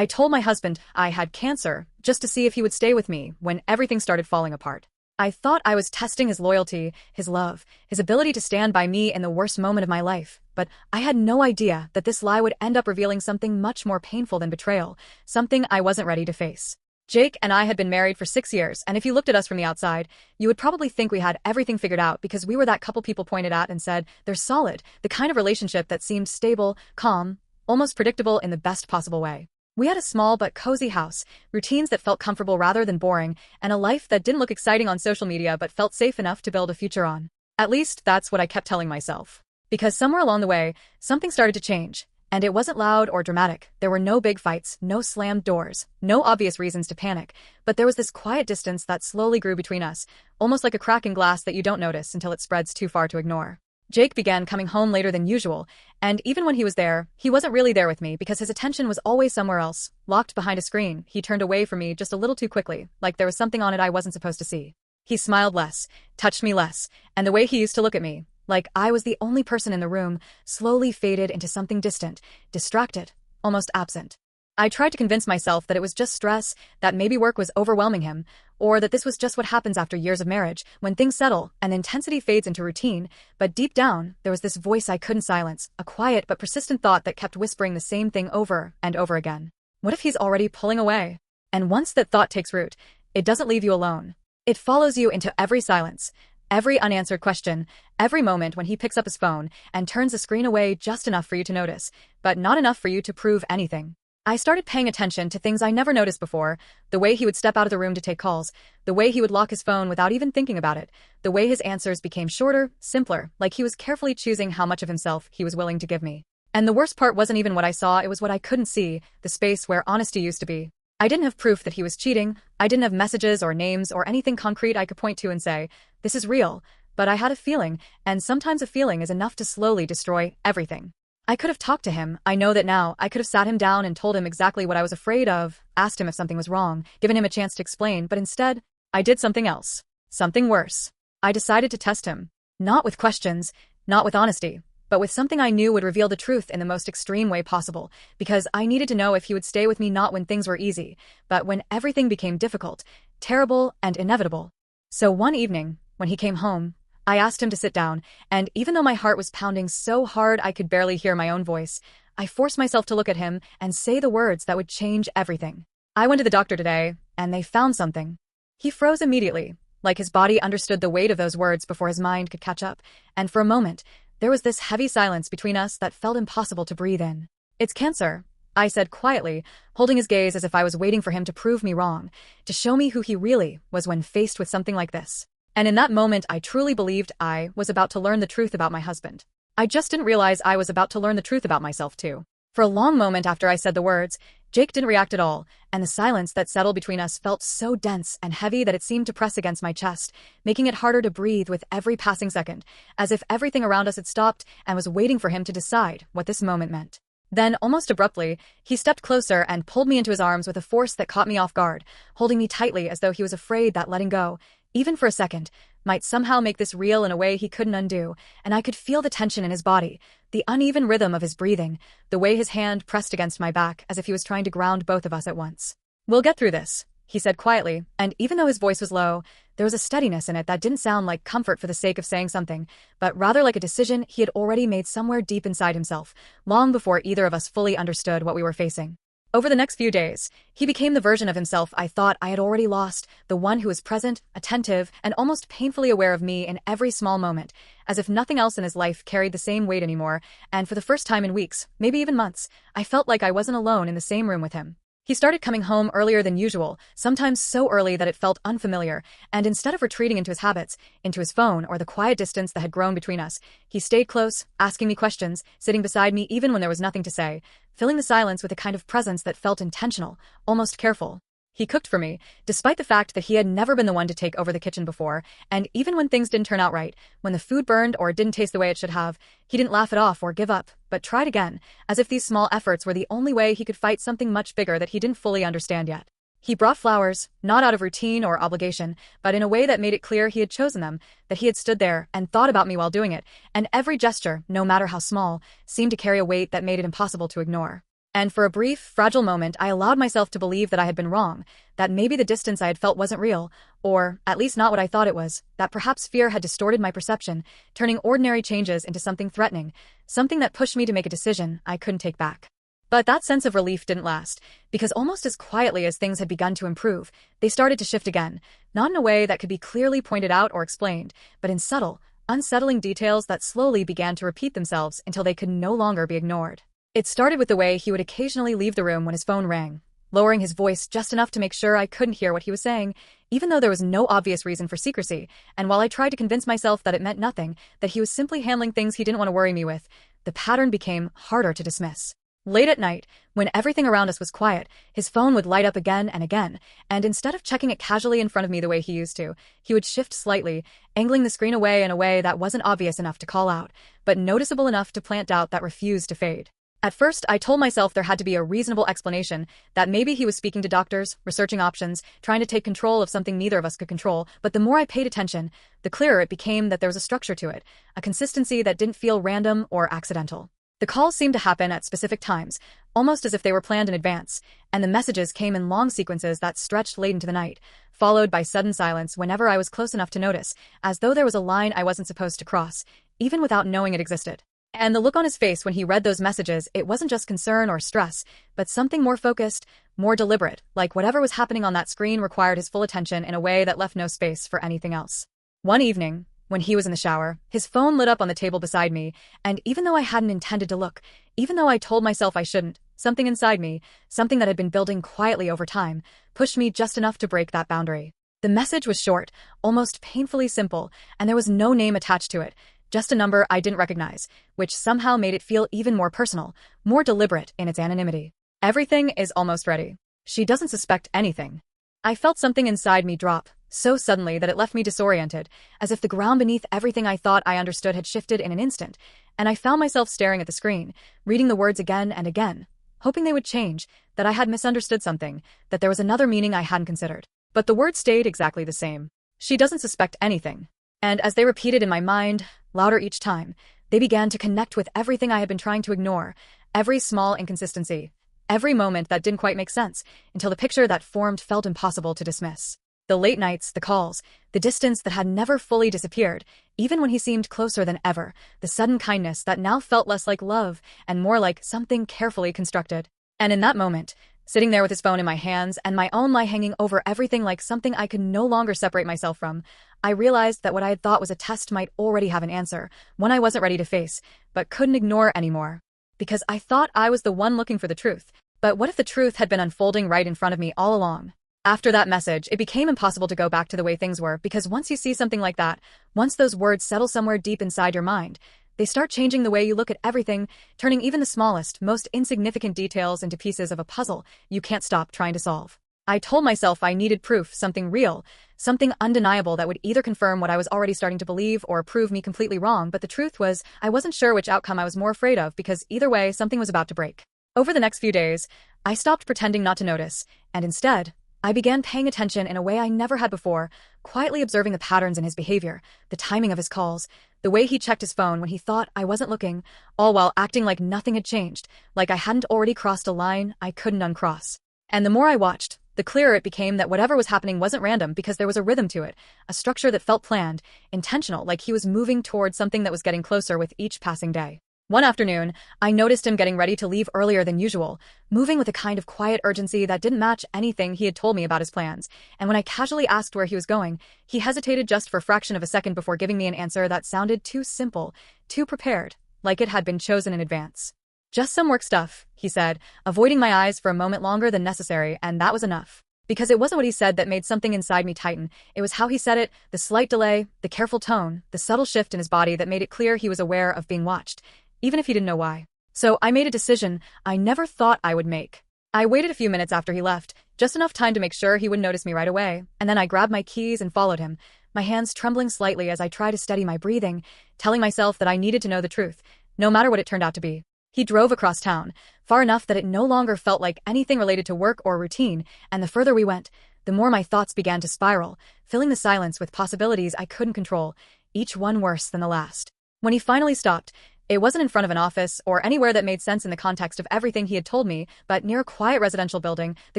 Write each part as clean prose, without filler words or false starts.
I told my husband I had cancer just to see if he would stay with me when everything started falling apart. I thought I was testing his loyalty, his love, his ability to stand by me in the worst moment of my life, but I had no idea that this lie would end up revealing something much more painful than betrayal, something I wasn't ready to face. Jake and I had been married for 6 years, and if you looked at us from the outside, you would probably think we had everything figured out because we were that couple people pointed at and said, they're solid, the kind of relationship that seemed stable, calm, almost predictable in the best possible way. We had a small but cozy house, routines that felt comfortable rather than boring, and a life that didn't look exciting on social media but felt safe enough to build a future on. At least, that's what I kept telling myself. Because somewhere along the way, something started to change. And it wasn't loud or dramatic. There were no big fights, no slammed doors, no obvious reasons to panic, but there was this quiet distance that slowly grew between us, almost like a crack in glass that you don't notice until it spreads too far to ignore. Jake began coming home later than usual, and even when he was there, he wasn't really there with me because his attention was always somewhere else. Locked behind a screen, he turned away from me just a little too quickly, like there was something on it I wasn't supposed to see. He smiled less, touched me less, and the way he used to look at me, like I was the only person in the room, slowly faded into something distant, distracted, almost absent. I tried to convince myself that it was just stress, that maybe work was overwhelming him, or that this was just what happens after years of marriage, when things settle and intensity fades into routine, but deep down, there was this voice I couldn't silence, a quiet but persistent thought that kept whispering the same thing over and over again. What if he's already pulling away? And once that thought takes root, it doesn't leave you alone. It follows you into every silence, every unanswered question, every moment when he picks up his phone and turns the screen away just enough for you to notice, but not enough for you to prove anything. I started paying attention to things I never noticed before, the way he would step out of the room to take calls, the way he would lock his phone without even thinking about it, the way his answers became shorter, simpler, like he was carefully choosing how much of himself he was willing to give me. And the worst part wasn't even what I saw, it was what I couldn't see, the space where honesty used to be. I didn't have proof that he was cheating, I didn't have messages or names or anything concrete I could point to and say, this is real, but I had a feeling, and sometimes a feeling is enough to slowly destroy everything. I could have talked to him, I know that now, I could have sat him down and told him exactly what I was afraid of, asked him if something was wrong, given him a chance to explain, but instead, I did something else. Something worse. I decided to test him. Not with questions, not with honesty, but with something I knew would reveal the truth in the most extreme way possible, because I needed to know if he would stay with me not when things were easy, but when everything became difficult, terrible, and inevitable. So one evening, when he came home, I asked him to sit down, and even though my heart was pounding so hard I could barely hear my own voice, I forced myself to look at him and say the words that would change everything. I went to the doctor today, and they found something. He froze immediately, like his body understood the weight of those words before his mind could catch up, and for a moment, there was this heavy silence between us that felt impossible to breathe in. It's cancer, I said quietly, holding his gaze as if I was waiting for him to prove me wrong, to show me who he really was when faced with something like this. And in that moment, I truly believed I was about to learn the truth about my husband. I just didn't realize I was about to learn the truth about myself too. For a long moment after I said the words, Jake didn't react at all, and the silence that settled between us felt so dense and heavy that it seemed to press against my chest, making it harder to breathe with every passing second, as if everything around us had stopped and was waiting for him to decide what this moment meant. Then, almost abruptly, he stepped closer and pulled me into his arms with a force that caught me off guard, holding me tightly as though he was afraid that letting go, even for a second, might somehow make this real in a way he couldn't undo, and I could feel the tension in his body, the uneven rhythm of his breathing, the way his hand pressed against my back as if he was trying to ground both of us at once. We'll get through this, he said quietly, and even though his voice was low, there was a steadiness in it that didn't sound like comfort for the sake of saying something, but rather like a decision he had already made somewhere deep inside himself, long before either of us fully understood what we were facing. Over the next few days, he became the version of himself I thought I had already lost, the one who was present, attentive, and almost painfully aware of me in every small moment, as if nothing else in his life carried the same weight anymore, and for the first time in weeks, maybe even months, I felt like I wasn't alone in the same room with him. He started coming home earlier than usual, sometimes so early that it felt unfamiliar, and instead of retreating into his habits, into his phone or the quiet distance that had grown between us, he stayed close, asking me questions, sitting beside me even when there was nothing to say, filling the silence with a kind of presence that felt intentional, almost careful. He cooked for me, despite the fact that he had never been the one to take over the kitchen before, and even when things didn't turn out right, when the food burned or didn't taste the way it should have, he didn't laugh it off or give up, but tried again, as if these small efforts were the only way he could fight something much bigger that he didn't fully understand yet. He brought flowers, not out of routine or obligation, but in a way that made it clear he had chosen them, that he had stood there and thought about me while doing it, and every gesture, no matter how small, seemed to carry a weight that made it impossible to ignore. And for a brief, fragile moment, I allowed myself to believe that I had been wrong, that maybe the distance I had felt wasn't real, or at least not what I thought it was, that perhaps fear had distorted my perception, turning ordinary changes into something threatening, something that pushed me to make a decision I couldn't take back. But that sense of relief didn't last, because almost as quietly as things had begun to improve, they started to shift again, not in a way that could be clearly pointed out or explained, but in subtle, unsettling details that slowly began to repeat themselves until they could no longer be ignored. It started with the way he would occasionally leave the room when his phone rang, lowering his voice just enough to make sure I couldn't hear what he was saying, even though there was no obvious reason for secrecy, and while I tried to convince myself that it meant nothing, that he was simply handling things he didn't want to worry me with, the pattern became harder to dismiss. Late at night, when everything around us was quiet, his phone would light up again and again, and instead of checking it casually in front of me the way he used to, he would shift slightly, angling the screen away in a way that wasn't obvious enough to call out, but noticeable enough to plant doubt that refused to fade. At first, I told myself there had to be a reasonable explanation, that maybe he was speaking to doctors, researching options, trying to take control of something neither of us could control, but the more I paid attention, the clearer it became that there was a structure to it, a consistency that didn't feel random or accidental. The calls seemed to happen at specific times, almost as if they were planned in advance, and the messages came in long sequences that stretched late into the night, followed by sudden silence whenever I was close enough to notice, as though there was a line I wasn't supposed to cross, even without knowing it existed. And the look on his face when he read those messages, it wasn't just concern or stress, but something more focused, more deliberate, like whatever was happening on that screen required his full attention in a way that left no space for anything else. One evening, when he was in the shower, his phone lit up on the table beside me, and even though I hadn't intended to look, even though I told myself I shouldn't, something inside me, something that had been building quietly over time, pushed me just enough to break that boundary. The message was short, almost painfully simple, and there was no name attached to it, just a number I didn't recognize, which somehow made it feel even more personal, more deliberate in its anonymity. Everything is almost ready. She doesn't suspect anything. I felt something inside me drop, so suddenly that it left me disoriented, as if the ground beneath everything I thought I understood had shifted in an instant, and I found myself staring at the screen, reading the words again and again, hoping they would change, that I had misunderstood something, that there was another meaning I hadn't considered. But the words stayed exactly the same. She doesn't suspect anything. And as they repeated in my mind, louder each time, they began to connect with everything I had been trying to ignore, every small inconsistency, every moment that didn't quite make sense, until the picture that formed felt impossible to dismiss. The late nights, the calls, the distance that had never fully disappeared, even when he seemed closer than ever, the sudden kindness that now felt less like love and more like something carefully constructed. And in that moment, sitting there with his phone in my hands and my own lie hanging over everything like something I could no longer separate myself from, I realized that what I had thought was a test might already have an answer, one I wasn't ready to face, but couldn't ignore anymore. Because I thought I was the one looking for the truth. But what if the truth had been unfolding right in front of me all along? After that message, it became impossible to go back to the way things were, because once you see something like that, once those words settle somewhere deep inside your mind, they start changing the way you look at everything, turning even the smallest, most insignificant details into pieces of a puzzle you can't stop trying to solve. I told myself I needed proof, something real, something undeniable that would either confirm what I was already starting to believe or prove me completely wrong, but the truth was, I wasn't sure which outcome I was more afraid of, because either way, something was about to break. Over the next few days, I stopped pretending not to notice, and instead, I began paying attention in a way I never had before, quietly observing the patterns in his behavior, the timing of his calls, the way he checked his phone when he thought I wasn't looking, all while acting like nothing had changed, like I hadn't already crossed a line I couldn't uncross. And the more I watched, the clearer it became that whatever was happening wasn't random, because there was a rhythm to it, a structure that felt planned, intentional, like he was moving towards something that was getting closer with each passing day. One afternoon, I noticed him getting ready to leave earlier than usual, moving with a kind of quiet urgency that didn't match anything he had told me about his plans, and when I casually asked where he was going, he hesitated just for a fraction of a second before giving me an answer that sounded too simple, too prepared, like it had been chosen in advance. "Just some work stuff," he said, avoiding my eyes for a moment longer than necessary, and that was enough. Because it wasn't what he said that made something inside me tighten, it was how he said it, the slight delay, the careful tone, the subtle shift in his body that made it clear he was aware of being watched, even if he didn't know why. So I made a decision I never thought I would make. I waited a few minutes after he left, just enough time to make sure he wouldn't notice me right away, and then I grabbed my keys and followed him, my hands trembling slightly as I tried to steady my breathing, telling myself that I needed to know the truth, no matter what it turned out to be. He drove across town, far enough that it no longer felt like anything related to work or routine, and the further we went, the more my thoughts began to spiral, filling the silence with possibilities I couldn't control, each one worse than the last. When he finally stopped, It wasn't in front of an office or anywhere that made sense in the context of everything he had told me, but near a quiet residential building, the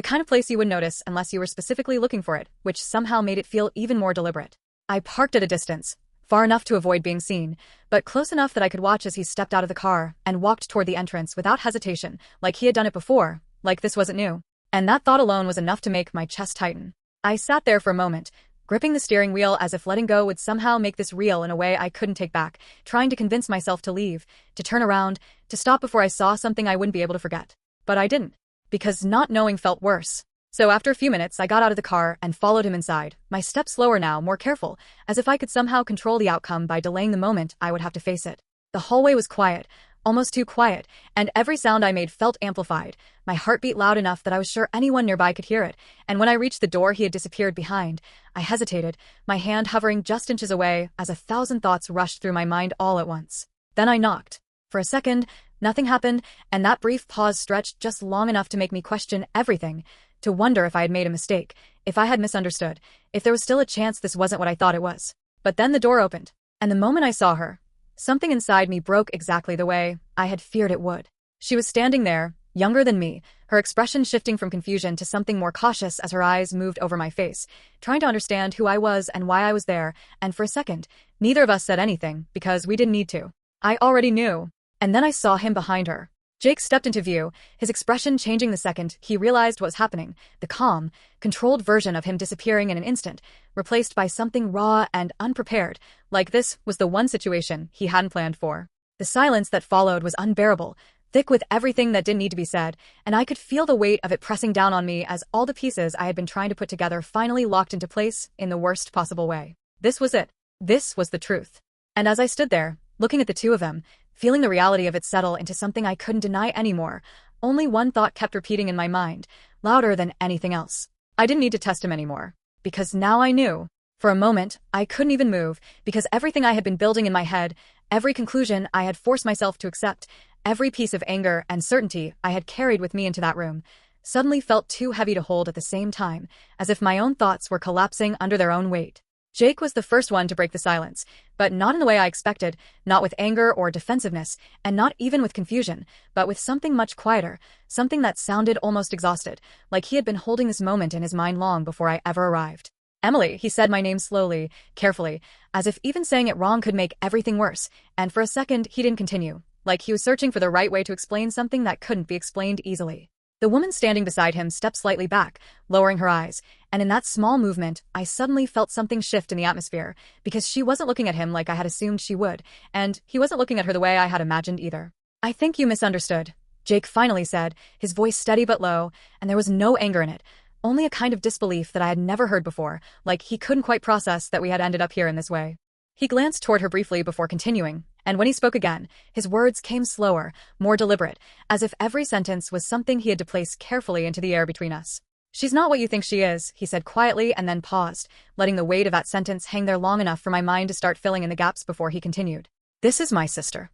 kind of place you would notice unless you were specifically looking for it, which somehow made it feel even more deliberate. I parked at a distance, far enough to avoid being seen, but close enough that I could watch as he stepped out of the car and walked toward the entrance without hesitation, like he had done it before, like this wasn't new. And that thought alone was enough to make my chest tighten. I sat there for a moment, gripping the steering wheel as if letting go would somehow make this real in a way I couldn't take back, trying to convince myself to leave, to turn around, to stop before I saw something I wouldn't be able to forget. But I didn't, because not knowing felt worse. So after a few minutes, I got out of the car and followed him inside, my steps slower now, more careful, as if I could somehow control the outcome by delaying the moment I would have to face it. The hallway was quiet, almost too quiet, and every sound I made felt amplified, my heartbeat loud enough that I was sure anyone nearby could hear it, and when I reached the door he had disappeared behind, I hesitated, my hand hovering just inches away as 1,000 thoughts rushed through my mind all at once. Then I knocked. For a second, nothing happened, and that brief pause stretched just long enough to make me question everything, to wonder if I had made a mistake, if I had misunderstood, if there was still a chance this wasn't what I thought it was. But then the door opened, and the moment I saw her, something inside me broke exactly the way I had feared it would. She was standing there, younger than me, her expression shifting from confusion to something more cautious as her eyes moved over my face, trying to understand who I was and why I was there, and for a second, neither of us said anything, because we didn't need to. I already knew. And then I saw him behind her. Jake stepped into view, his expression changing the second he realized what was happening, the calm, controlled version of him disappearing in an instant, replaced by something raw and unprepared, like this was the one situation he hadn't planned for. The silence that followed was unbearable, thick with everything that didn't need to be said, and I could feel the weight of it pressing down on me as all the pieces I had been trying to put together finally locked into place in the worst possible way. This was it. This was the truth. And as I stood there, looking at the two of them, feeling the reality of it settle into something I couldn't deny anymore, only one thought kept repeating in my mind, louder than anything else. I didn't need to test him anymore, because now I knew. For a moment, I couldn't even move, because everything I had been building in my head, every conclusion I had forced myself to accept, every piece of anger and certainty I had carried with me into that room, suddenly felt too heavy to hold at the same time, as if my own thoughts were collapsing under their own weight. Jake was the first one to break the silence, but not in the way I expected, not with anger or defensiveness, and not even with confusion, but with something much quieter, something that sounded almost exhausted, like he had been holding this moment in his mind long before I ever arrived. "Emily," he said my name slowly, carefully, as if even saying it wrong could make everything worse, and for a second he didn't continue, like he was searching for the right way to explain something that couldn't be explained easily. The woman standing beside him stepped slightly back, lowering her eyes, and in that small movement, I suddenly felt something shift in the atmosphere, because she wasn't looking at him like I had assumed she would, and he wasn't looking at her the way I had imagined either. "I think you misunderstood," Jake finally said, his voice steady but low, and there was no anger in it, only a kind of disbelief that I had never heard before, like he couldn't quite process that we had ended up here in this way. He glanced toward her briefly before continuing, and when he spoke again, his words came slower, more deliberate, as if every sentence was something he had to place carefully into the air between us. "She's not what you think she is," he said quietly and then paused, letting the weight of that sentence hang there long enough for my mind to start filling in the gaps before he continued. "This is my sister."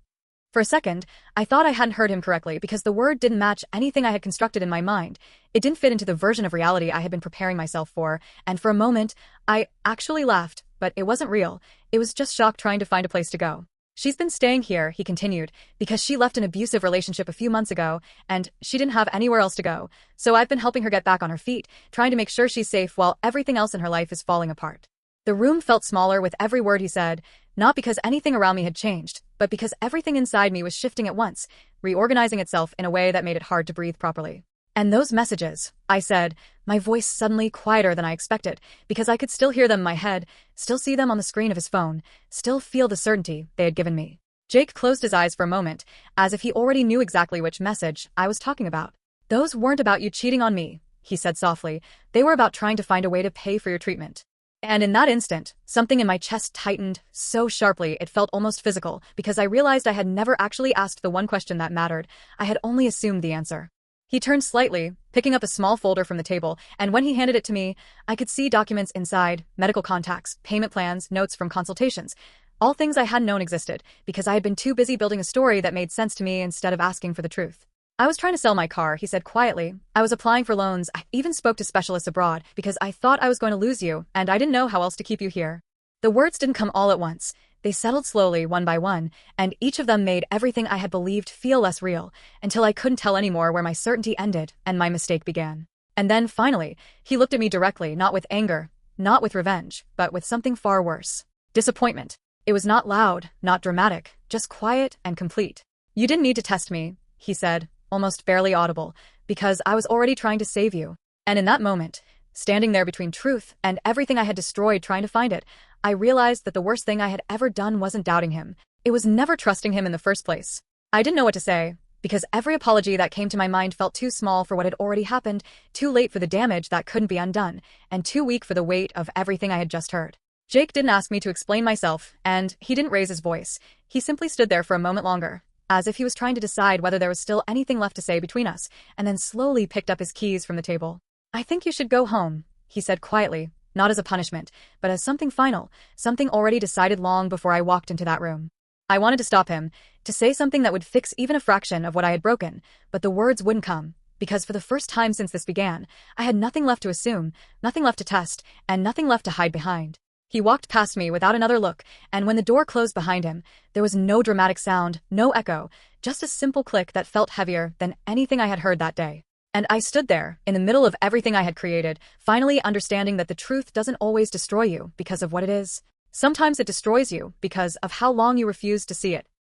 For a second, I thought I hadn't heard him correctly because the word didn't match anything I had constructed in my mind. It didn't fit into the version of reality I had been preparing myself for, and for a moment, I actually laughed, but it wasn't real. It was just shock trying to find a place to go. "She's been staying here," he continued, "because she left an abusive relationship a few months ago, and she didn't have anywhere else to go. So I've been helping her get back on her feet, trying to make sure she's safe while everything else in her life is falling apart." The room felt smaller with every word he said, not because anything around me had changed, but because everything inside me was shifting at once, reorganizing itself in a way that made it hard to breathe properly. "And those messages," I said, my voice suddenly quieter than I expected, because I could still hear them in my head, still see them on the screen of his phone, still feel the certainty they had given me. Jake closed his eyes for a moment, as if he already knew exactly which message I was talking about. "Those weren't about you cheating on me," he said softly. "They were about trying to find a way to pay for your treatment." And in that instant, something in my chest tightened so sharply it felt almost physical, because I realized I had never actually asked the one question that mattered. I had only assumed the answer. He turned slightly, picking up a small folder from the table, and when he handed it to me, I could see documents inside, medical contacts, payment plans, notes from consultations, all things I hadn't known existed, because I had been too busy building a story that made sense to me instead of asking for the truth. "I was trying to sell my car," he said quietly. "I was applying for loans. I even spoke to specialists abroad because I thought I was going to lose you, and I didn't know how else to keep you here." The words didn't come all at once. They settled slowly, one by one, and each of them made everything I had believed feel less real, until I couldn't tell anymore where my certainty ended and my mistake began. And then, finally, he looked at me directly, not with anger, not with revenge, but with something far worse. Disappointment. It was not loud, not dramatic, just quiet and complete. "You didn't need to test me," he said, almost barely audible, "because I was already trying to save you." And in that moment, standing there between truth and everything I had destroyed trying to find it, I realized that the worst thing I had ever done wasn't doubting him. It was never trusting him in the first place. I didn't know what to say, because every apology that came to my mind felt too small for what had already happened, too late for the damage that couldn't be undone, and too weak for the weight of everything I had just heard. Jake didn't ask me to explain myself, and he didn't raise his voice. He simply stood there for a moment longer, as if he was trying to decide whether there was still anything left to say between us, and then slowly picked up his keys from the table. "I think you should go home," he said quietly, not as a punishment, but as something final, something already decided long before I walked into that room. I wanted to stop him, to say something that would fix even a fraction of what I had broken, but the words wouldn't come, because for the first time since this began, I had nothing left to assume, nothing left to test, and nothing left to hide behind. He walked past me without another look, and when the door closed behind him, there was no dramatic sound, no echo, just a simple click that felt heavier than anything I had heard that day. And I stood there, in the middle of everything I had created, finally understanding that the truth doesn't always destroy you because of what it is. Sometimes it destroys you because of how long you refuse to see it.